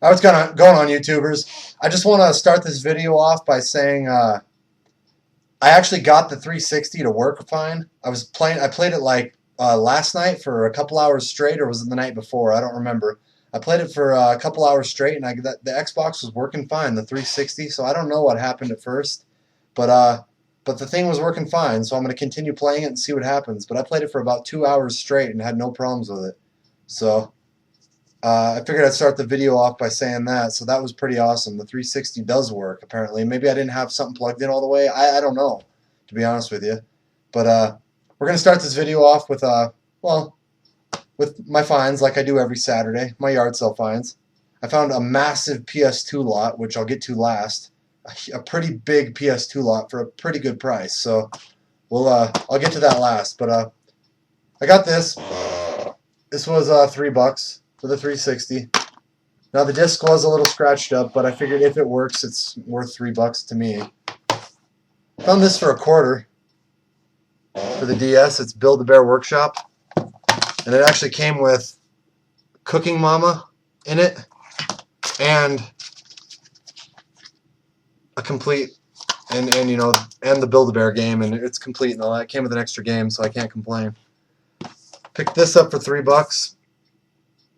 What's going on, YouTubers? I just want to start this video off by saying I actually got the 360 to work fine. I played it like last night for a couple hours straight, or was it the night before? I don't remember. I played it for a couple hours straight, and the Xbox was working fine, the 360. So I don't know what happened at first, but the thing was working fine. So I'm going to continue playing it and see what happens. But I played it for about 2 hours straight and had no problems with it. So. I figured I'd start the video off by saying that, so that was pretty awesome. The 360 does work, apparently. Maybe I didn't have something plugged in all the way. I don't know, to be honest with you. But we're going to start this video off with, with my finds, like I do every Saturday, my yard sale finds. I found a massive PS2 lot, which I'll get to last. A pretty big PS2 lot for a pretty good price, so I'll get to that last. But I got this. This was $3 for the 360. Now the disc was a little scratched up, but I figured if it works, it's worth $3 to me. Found this for $0.25 for the DS. It's Build-A-Bear Workshop, and it actually came with Cooking Mama in it and a complete and the Build-A-Bear game, and it's complete and all that. It came with an extra game, so I can't complain. Picked this up for $3.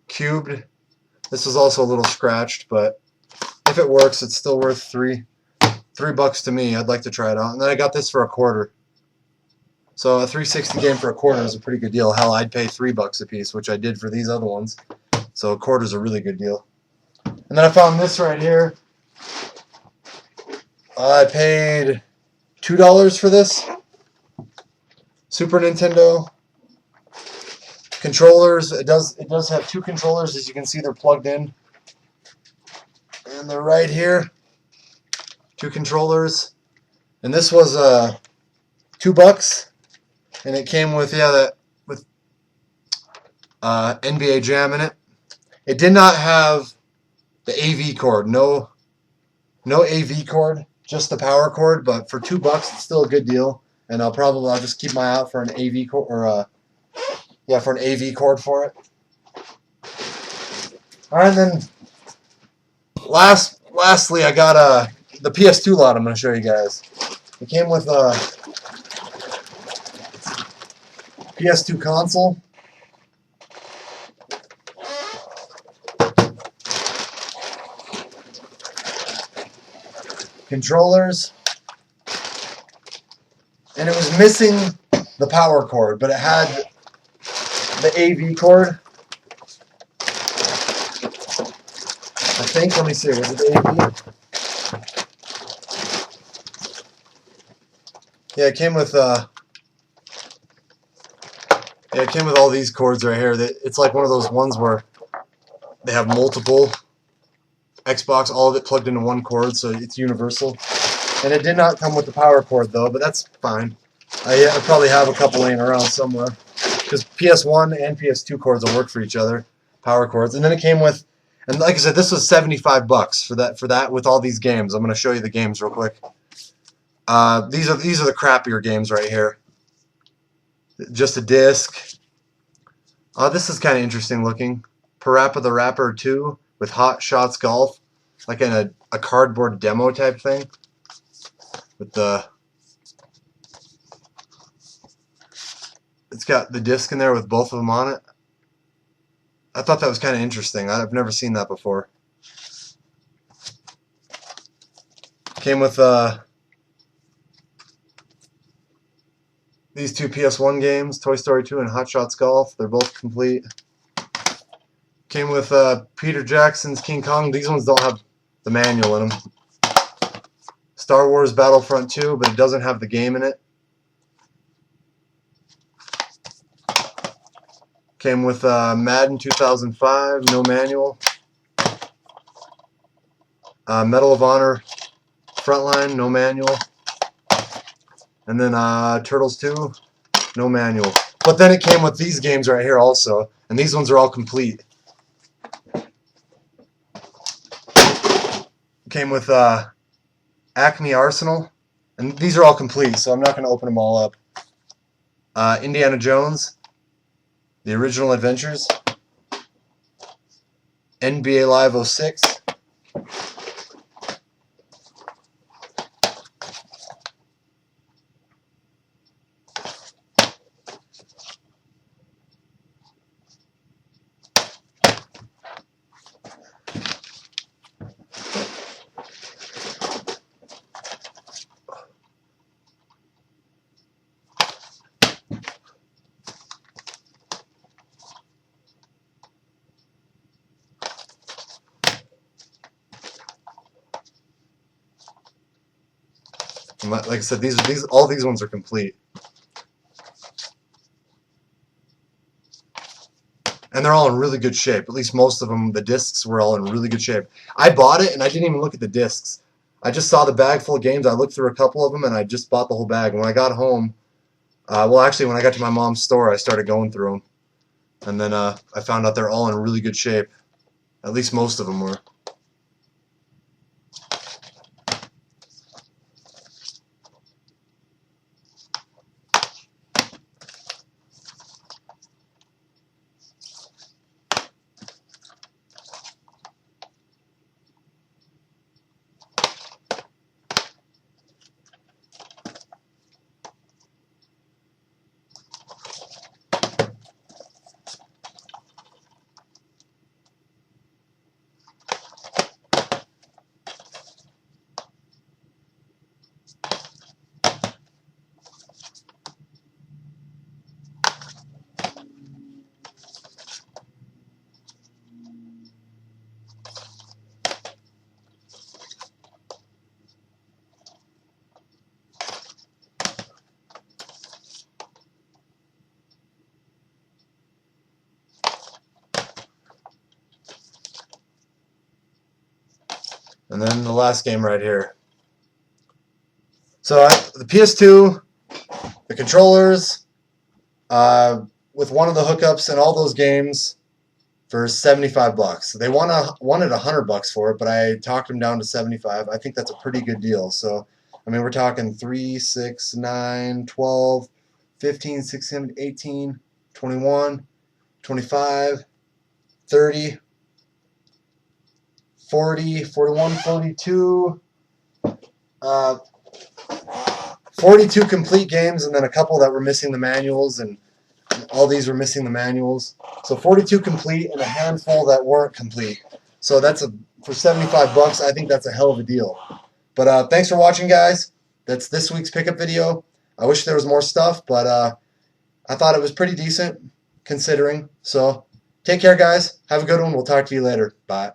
Cubed. This is also a little scratched, but if it works, it's still worth $3 to me. I'd like to try it out. And then I got this for $0.25. So a 360 game for $0.25 is a pretty good deal. Hell, I'd pay $3 a piece, which I did for these other ones. So $0.25 is a really good deal. And then I found this right here. I paid $2 for this. Super Nintendo. Controllers, it does have two controllers. As you can see, they're plugged in, and they're right here. Two controllers, and this was $2, and it came with NBA Jam in it. It did not have the AV cord, no AV cord, just the power cord. But for $2, it's still a good deal, and I'll just keep my eye out for an AV cord for an AV cord for it. Alright, then lastly I got the PS2 lot I'm going to show you guys. It came with a PS2 console. Controllers. And it was missing the power cord, but it had the AV cord. I think, let me see, was it AV? Yeah, it came with all these cords right here. It's like one of those ones where they have multiple Xbox, all of it plugged into one cord, so it's universal. And it did not come with the power cord though, but that's fine. I probably have a couple laying around somewhere, because PS1 and PS2 cords will work for each other, power cords. And then it came with, and like I said, this was $75 for that with all these games. I'm going to show you the games real quick. These are the crappier games right here. Just a disc. This is kind of interesting looking. Parappa the Rapper 2 with Hot Shots Golf, like in a cardboard demo type thing. With it's got the disc in there with both of them on it. I thought that was kind of interesting. I've never seen that before. Came with these two PS1 games, Toy Story 2 and Hot Shots Golf. They're both complete. Came with Peter Jackson's King Kong. These ones don't have the manual in them. Star Wars Battlefront 2, but it doesn't have the game in it. Came with Madden 2005, no manual. Medal of Honor Frontline, no manual. And then Turtles 2, no manual. But then it came with these games right here also, and these ones are all complete. Came with Acme Arsenal, and these are all complete, so I'm not going to open them all up. Indiana Jones, The Original Adventures, NBA Live 06, Like I said, all these ones are complete. And they're all in really good shape. At least most of them, the discs were all in really good shape. I bought it and I didn't even look at the discs. I just saw the bag full of games. I looked through a couple of them and I just bought the whole bag. When I got home, well, actually, when I got to my mom's store, I started going through them. And then I found out they're all in really good shape. At least most of them were. And then the last game right here. So the PS2, the controllers, with one of the hookups and all those games for $75. They wanted $100 for it, but I talked them down to 75. I think that's a pretty good deal. So, I mean, we're talking 3, 6, 9, 12, 15, 16, 18, 21, 25, 30, 40, 41, 42, 42 complete games, and then a couple that were missing the manuals, and all these were missing the manuals. So 42 complete and a handful that weren't complete. So that's for $75. I think that's a hell of a deal. But thanks for watching, guys. That's this week's pickup video. I wish there was more stuff, but I thought it was pretty decent considering. So take care, guys. Have a good one. We'll talk to you later. Bye.